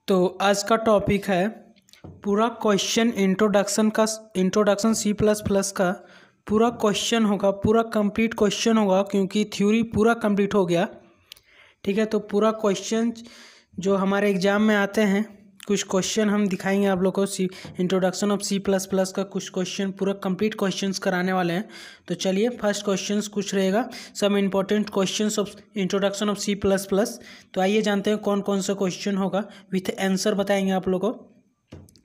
तो आज का टॉपिक है पूरा question introduction C plus plus का पूरा क्वेश्चन होगा, पूरा कंप्लीट क्वेश्चन होगा क्योंकि थ्योरी पूरा कंप्लीट हो गया। ठीक है, तो पूरा क्वेश्चन जो हमारे एग्ज़ाम में आते हैं कुछ क्वेश्चन हम दिखाएंगे आप लोग को। Introduction of C plus plus का कुछ क्वेश्चन पूरा कंप्लीट क्वेश्चंस कराने वाले हैं। तो चलिए फर्स्ट क्वेश्चंस कुछ रहेगा, some important questions of introduction of C plus plus. तो आइए जानते हैं कौन कौन सा क्वेश्चन होगा, विथ आंसर बताएंगे आप लोग को।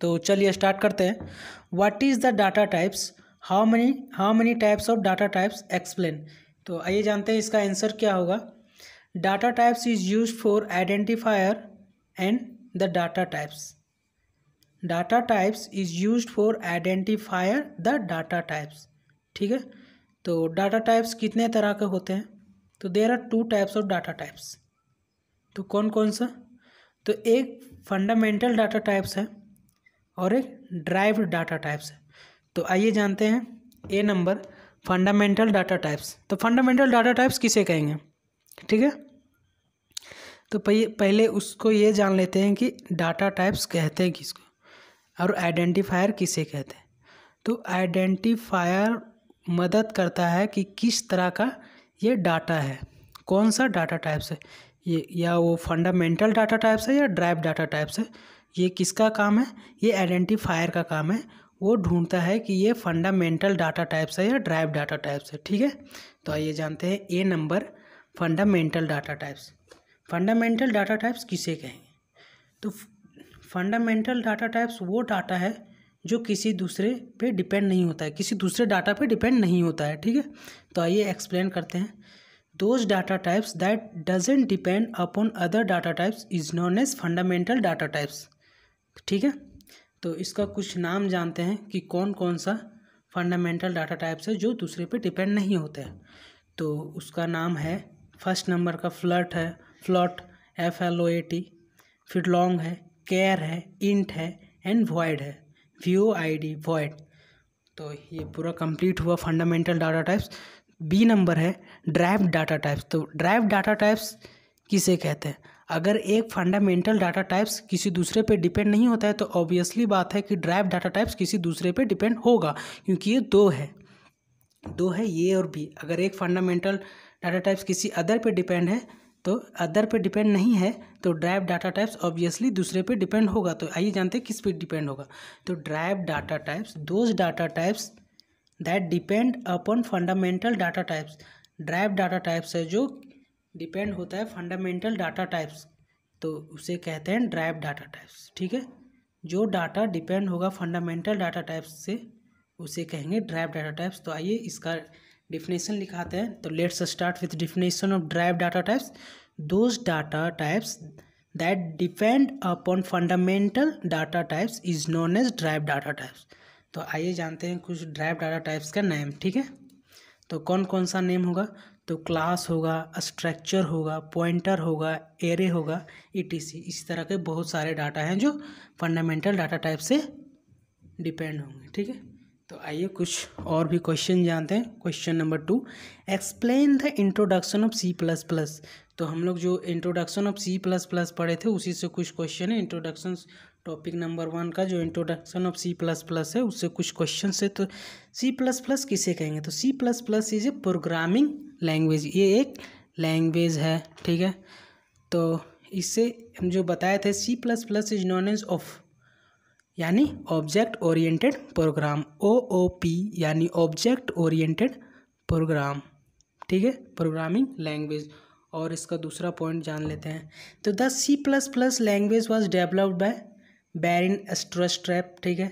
तो चलिए स्टार्ट करते हैं। What is the data types, how many types of data types explain. तो आइए जानते हैं इसका आंसर क्या होगा। Data types is use for identifier and the data types. Data types is use for identifier the data types. ठीक है, तो डाटा टाइप्स कितने तरह के होते हैं? तो there are 2 types of data types. तो कौन कौन सा? तो एक फंडामेंटल डाटा टाइप्स है और एक ड्राइव्ड डाटा टाइप्स है। तो आइए जानते हैं। A number fundamental data types. तो फंडामेंटल डाटा टाइप्स किसे कहेंगे? ठीक है, तो पहले उसको ये जान लेते हैं कि डाटा टाइप्स कहते हैं किसको और आइडेंटिफायर किसे कहते हैं। तो आइडेंटिफायर मदद करता है कि किस तरह का ये डाटा है, कौन सा डाटा टाइप्स है ये, या वो फंडामेंटल डाटा टाइप्स है या ड्राइव डाटा टाइप्स है। ये किसका काम है? ये आइडेंटिफायर का काम है। वो ढूंढता है कि ये फंडामेंटल डाटा टाइप्स है या ड्राइव डाटा टाइप्स है। ठीक है, तो आइए जानते हैं a number fundamental data types. Fundamental data types किसे कहेंगे? तो फंडामेंटल डाटा टाइप्स वो डाटा है जो किसी दूसरे पे डिपेंड नहीं होता है, किसी दूसरे डाटा पे डिपेंड नहीं होता है। ठीक है, तो आइए एक्सप्लेन करते हैं। Those data types that doesn't depend upon other data types is known as fundamental data types. ठीक है, तो इसका कुछ नाम जानते हैं कि कौन कौन सा फंडामेंटल डाटा टाइप्स है जो दूसरे पे डिपेंड नहीं होते हैं। तो उसका नाम है, फर्स्ट नंबर का फ्लोट FLOAT, फिर लॉन्ग है, केयर है, इंट है एंड वॉइड है, VOID वॉइड। तो ये पूरा कंप्लीट हुआ fundamental data types. B number है ड्राइव्ड डाटा टाइप्स। तो ड्राइव्ड डाटा टाइप्स किसे कहते हैं? अगर एक फंडामेंटल डाटा टाइप्स किसी दूसरे पे डिपेंड नहीं होता है तो ऑब्वियसली बात है कि ड्राइव्ड डाटा टाइप्स किसी दूसरे पे डिपेंड होगा, क्योंकि ये दो है ये और बी। अगर एक फंडामेंटल डाटा टाइप्स किसी अदर पे डिपेंड है तो अदर पे डिपेंड नहीं है तो ड्राइव डाटा टाइप्स ऑब्वियसली दूसरे पे डिपेंड होगा। तो आइए जानते हैं किस पे डिपेंड होगा। तो drive data types, those data types that depend upon fundamental data types. Drive data types है जो डिपेंड होता है फंडामेंटल डाटा टाइप्स, तो उसे कहते हैं ड्राइव डाटा टाइप्स। ठीक है, जो डाटा डिपेंड होगा फंडामेंटल डाटा टाइप्स से उसे कहेंगे ड्राइव डाटा टाइप्स। तो आइए इसका डिफिनेशन लिखाते हैं। तो let's start with definition of derived data types. Those data types that depend upon fundamental data types is known as derived data types. तो आइए जानते हैं कुछ ड्राइव डाटा टाइप्स का नेम। ठीक है, तो कौन कौन सा नेम होगा? तो क्लास होगा, स्ट्रक्चर होगा, पॉइंटर होगा, एरे होगा, ETC। इसी तरह के बहुत सारे डाटा हैं जो फंडामेंटल डाटा टाइप से डिपेंड होंगे। ठीक है, तो आइए कुछ और भी क्वेश्चन जानते हैं। Question number 2, explain the introduction of C plus plus. तो हम लोग जो introduction of C plus plus पढ़े थे उसी से कुछ क्वेश्चन है। इंट्रोडक्शन टॉपिक नंबर 1 का जो introduction of C plus plus है उससे कुछ क्वेश्चन है। तो C प्लस प्लस किसे कहेंगे? तो C plus plus is a programming language. ये एक लैंग्वेज है। ठीक है, तो इससे हम जो बताए थे C plus plus is known as यानी ऑब्जेक्ट ओरिएंटेड प्रोग्राम, OOP यानी ऑब्जेक्ट ओरिएंटेड प्रोग्राम। ठीक है, प्रोग्रामिंग लैंग्वेज। और इसका दूसरा पॉइंट जान लेते हैं। तो the C plus plus language was developed by Bahrain strap. ठीक है,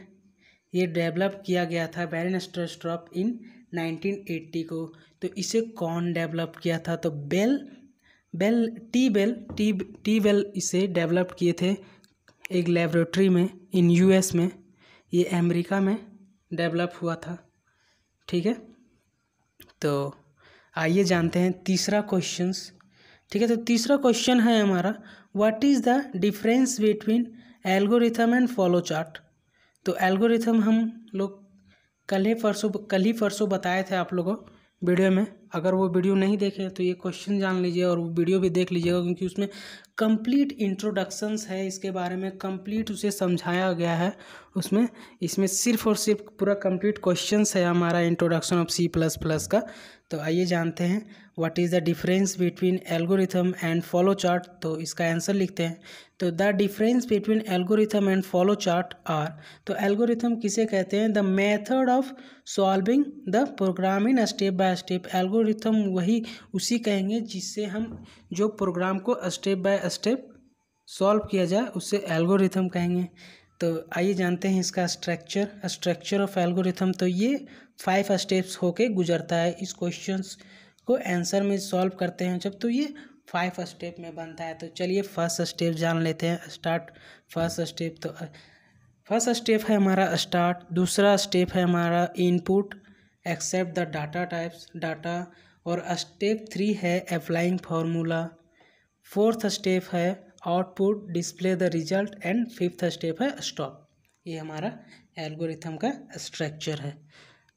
ये डेवलप किया गया था बैरिन स्ट्रैप इन 1980 को। तो इसे कौन डेवलप किया था? तो टी बेल इसे डेवलप किए थे एक लेबोरेटरी में इन US में। ये अमेरिका में डेवलप हुआ था। ठीक है, तो आइए जानते हैं तीसरा क्वेश्चंस। ठीक है, तो तीसरा क्वेश्चन है हमारा, what is the difference between algorithm and flow chart. तो एल्गोरिथम हम लोग कल ही परसों बताए थे आप लोगों वीडियो में। अगर वो वीडियो नहीं देखे तो ये क्वेश्चन जान लीजिए और वो वीडियो भी देख लीजिएगा, क्योंकि उसमें कंप्लीट इंट्रोडक्शंस है इसके बारे में, कंप्लीट उसे समझाया गया है उसमें। इसमें सिर्फ और सिर्फ पूरा कंप्लीट क्वेश्चंस है हमारा इंट्रोडक्शन ऑफ C++ का। तो आइए जानते हैं what is the difference between algorithm and flow chart. तो इसका आंसर लिखते हैं। तो the difference between algorithm and flow chart are, तो एल्गोरिथम किसे कहते हैं? The method of solving the program in step by step. Algorithm वही उसी कहेंगे जिससे हम जो प्रोग्राम को स्टेप बाय स्टेप सॉल्व किया जाए, उससे एल्गोरिथम कहेंगे। तो आइए जानते हैं इसका स्ट्रक्चर ऑफ एल्गोरिथम। तो ये 5 स्टेप्स होके गुजरता है। इस क्वेश्चंस को आंसर में सॉल्व करते हैं जब, तो ये 5 स्टेप में बनता है। तो चलिए फर्स्ट स्टेप जान लेते हैं। Start first step. तो फर्स्ट स्टेप है हमारा स्टार्ट। दूसरा स्टेप है हमारा input, accept the data types data. और स्टेप 3 है अप्लाइंग फार्मूला। फोर्थ स्टेप है output, display the result. And fifth step है स्टॉप। ये हमारा एल्गोरिथम का स्ट्रक्चर है।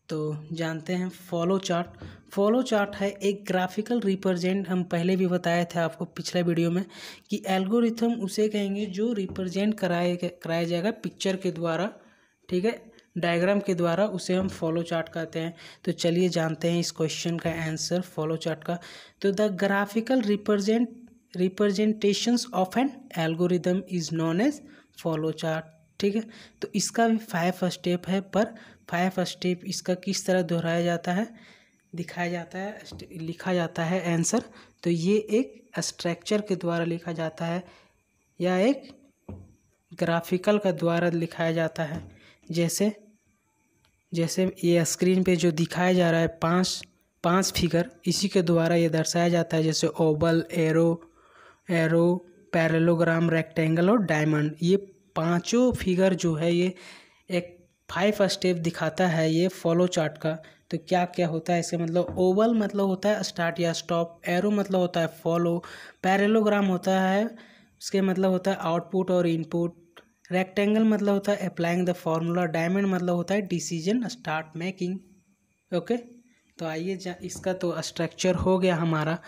तो जानते हैं फॉलो चार्ट। फॉलो चार्ट है एक ग्राफिकल रिप्रेजेंट, हम पहले भी बताए थे आपको पिछले वीडियो में कि एल्गोरिथम उसे कहेंगे जो रिप्रेजेंट कराया जाएगा पिक्चर के द्वारा, ठीक है, डायग्राम के द्वारा, उसे हम फॉलो चार्ट कहते हैं। तो चलिए जानते हैं इस क्वेश्चन का आंसर फॉलो चार्ट का। तो the graphical representations of an algorithm is known as flow chart, ठीक है। तो इसका भी 5 स्टेप है, पर 5 स्टेप इसका किस तरह दोहराया जाता है, दिखाया जाता है, लिखा जाता है आंसर। तो ये एक स्ट्रक्चर के द्वारा लिखा जाता है या एक ग्राफिकल का द्वारा लिखाया जाता है। जैसे ये स्क्रीन पे जो दिखाया जा रहा है पांच फिगर, इसी के द्वारा ये दर्शाया जाता है। जैसे ओवल, एरो, पैरेललोग्राम, रेक्टेंगल और डायमंड। ये पांचों फिगर जो है ये एक 5 स्टेप दिखाता है ये फॉलो चार्ट का। तो क्या क्या होता है इसके मतलब? ओवल मतलब होता है स्टार्ट या स्टॉप, एरो मतलब होता है फॉलो, पैरेललोग्राम होता है उसके मतलब होता है आउटपुट और इनपुट, रेक्टेंगल मतलब होता है अप्लाइंग द फॉर्मूला, डायमंड मतलब होता है डिसीजन स्टार्ट मेकिंग। ओके, तो आइए इसका तो स्ट्रक्चर हो गया हमारा।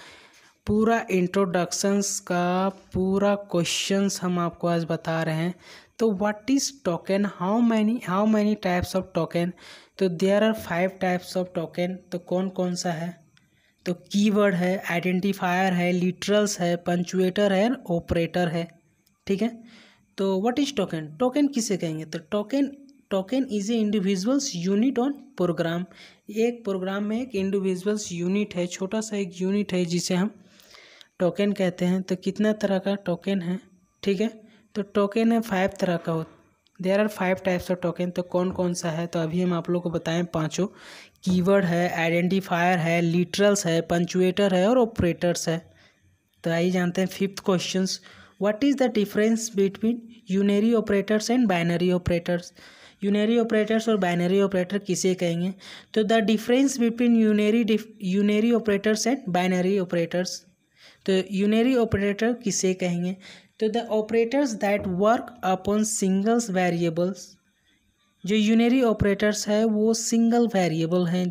पूरा इंट्रोडक्शंस का पूरा क्वेश्चंस हम आपको आज बता रहे हैं। तो what is token, how many types of token? तो there are 5 types of token. तो कौन कौन सा है? तो कीवर्ड है, आइडेंटिफायर है, लिटरल्स है, पंचुएटर है, ऑपरेटर है, ठीक है। तो व्हाट इज टोकन? टोकन किसे कहेंगे? तो token is a individuals unit on program. एक प्रोग्राम में एक इंडिविजुअल्स यूनिट है, छोटा सा एक यूनिट है जिसे हम टोकन कहते हैं। तो कितना तरह का टोकन है, ठीक है। तो टोकन है 5 तरह का हो। There are 5 types of token. तो कौन कौन सा है? तो अभी हम आप लोग को बताएं पांचों। कीवर्ड है, आइडेंटिफायर है, लिटरल्स है, पंचुएटर है और ऑपरेटर्स है। तो आइए जानते हैं 5th question. What is the difference between unary operators and binary operators? Unary operators और बाइनरी ऑपरेटर किसे कहेंगे? तो the difference between unary operators and binary operators. तो यूनरी ऑपरेटर किसे कहेंगे? तो the operators that work upon singles variables. जो unary operators है वो सिंगल वेरिएबल हैं,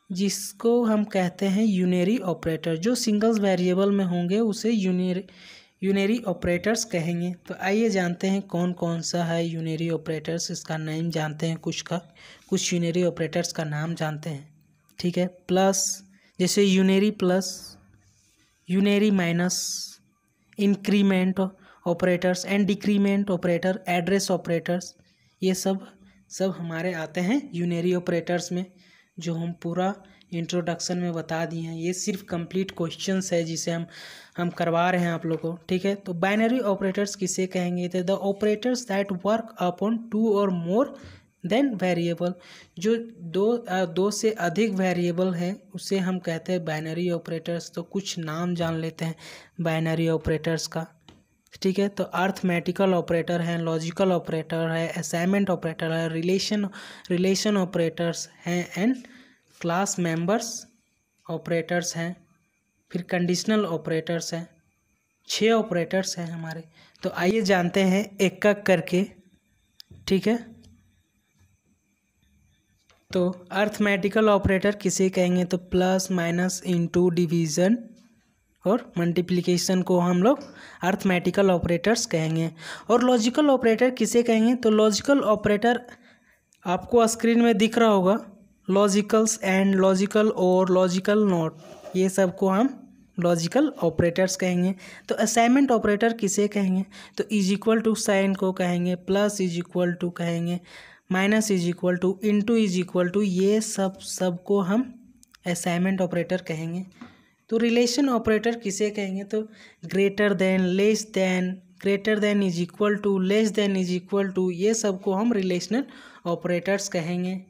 जिसको हम कहते हैं यूनरी ऑपरेटर। जो सिंगल्स वेरिएबल में होंगे उसे यूनरी ऑपरेटर्स कहेंगे। तो आइए जानते हैं कौन कौन सा है यूनरी ऑपरेटर्स। इसका नेम जानते हैं, कुछ यूनरी ऑपरेटर्स का नाम जानते हैं, ठीक है। प्लस, जैसे unary plus, unary minus, increment operators and decrement operator, address operators, ये सब हमारे आते हैं यूनरी ऑपरेटर्स में, जो हम पूरा इंट्रोडक्शन में बता दिए हैं। ये सिर्फ कंप्लीट क्वेश्चंस है जिसे हम करवा रहे हैं आप लोगों को, ठीक है। तो बाइनरी ऑपरेटर्स किसे कहेंगे? तो the operators that work upon 2 और मोर देन वेरिएबल। जो दो से अधिक वेरिएबल है उसे हम कहते हैं बाइनरी ऑपरेटर्स। तो कुछ नाम जान लेते हैं बाइनरी ऑपरेटर्स का, ठीक है। तो अर्थमेटिकल ऑपरेटर है, लॉजिकल ऑपरेटर है, असाइनमेंट ऑपरेटर है, रिलेशन ऑपरेटर्स हैं एंड क्लास मेंबर्स ऑपरेटर्स हैं, फिर कंडीशनल ऑपरेटर्स हैं। 6 ऑपरेटर्स हैं हमारे। तो आइए जानते हैं एक एक करके, ठीक है। तो अर्थमेटिकल ऑपरेटर किसे कहेंगे? तो प्लस माइनस इनटू डिवीज़न और मल्टीप्लिकेशन को हम लोग अर्थमेटिकल ऑपरेटर्स कहेंगे। और लॉजिकल ऑपरेटर किसे कहेंगे? तो लॉजिकल ऑपरेटर आपको स्क्रीन में दिख रहा होगा, लॉजिकल्स एंड लॉजिकल और लॉजिकल नॉट, ये सब को हम लॉजिकल ऑपरेटर्स कहेंगे। तो असाइनमेंट ऑपरेटर किसे कहेंगे? तो इज इक्वल टू साइन को कहेंगे, प्लस इज इक्वल टू कहेंगे, minus is equal to, into is equal to, ये सब को हम असाइनमेंट ऑपरेटर कहेंगे। तो रिलेशन ऑपरेटर किसे कहेंगे? तो greater than, less than, greater than is equal to, less than is equal to, ये सब को हम रिलेशनल ऑपरेटर्स कहेंगे।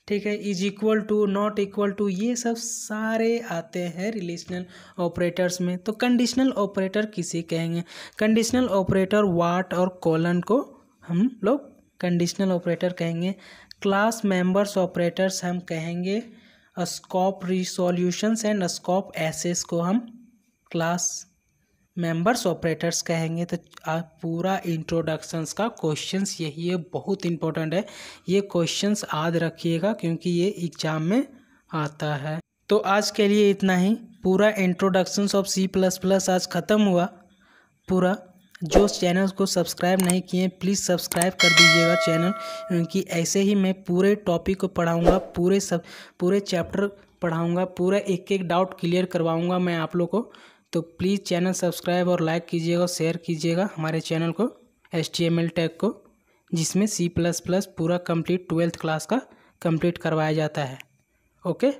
ठीक है, is equal to, not equal to, ये सब सारे आते हैं रिलेशनल ऑपरेटर्स में। तो कंडीशनल ऑपरेटर किसे कहेंगे? कंडीशनल ऑपरेटर वाट और कॉलन को हम लोग कंडीशनल ऑपरेटर कहेंगे। क्लास मेंबर्स ऑपरेटर्स हम कहेंगे स्कोप रिसोल्यूशंस एंड स्कोप एसेस को हम क्लास मेंबर्स ऑपरेटर्स कहेंगे। तो पूरा इंट्रोडक्शंस का क्वेश्चंस यही है, बहुत इंपॉर्टेंट है, ये क्वेश्चंस याद रखिएगा क्योंकि ये एग्जाम में आता है। तो आज के लिए इतना ही, पूरा इंट्रोडक्शंस ऑफ C++ आज ख़त्म हुआ पूरा। जो चैनल को सब्सक्राइब नहीं किए प्लीज़ सब्सक्राइब कर दीजिएगा चैनल, क्योंकि ऐसे ही मैं पूरे टॉपिक को पढ़ाऊँगा, पूरे चैप्टर पढ़ाऊँगा, पूरा एक एक डाउट क्लियर करवाऊँगा मैं आप लोग को। तो प्लीज़ चैनल सब्सक्राइब और लाइक कीजिएगा और शेयर कीजिएगा हमारे चैनल को, HTML टैग को, जिसमें C++ पूरा कंप्लीट 12th क्लास का कंप्लीट करवाया जाता है। ओके।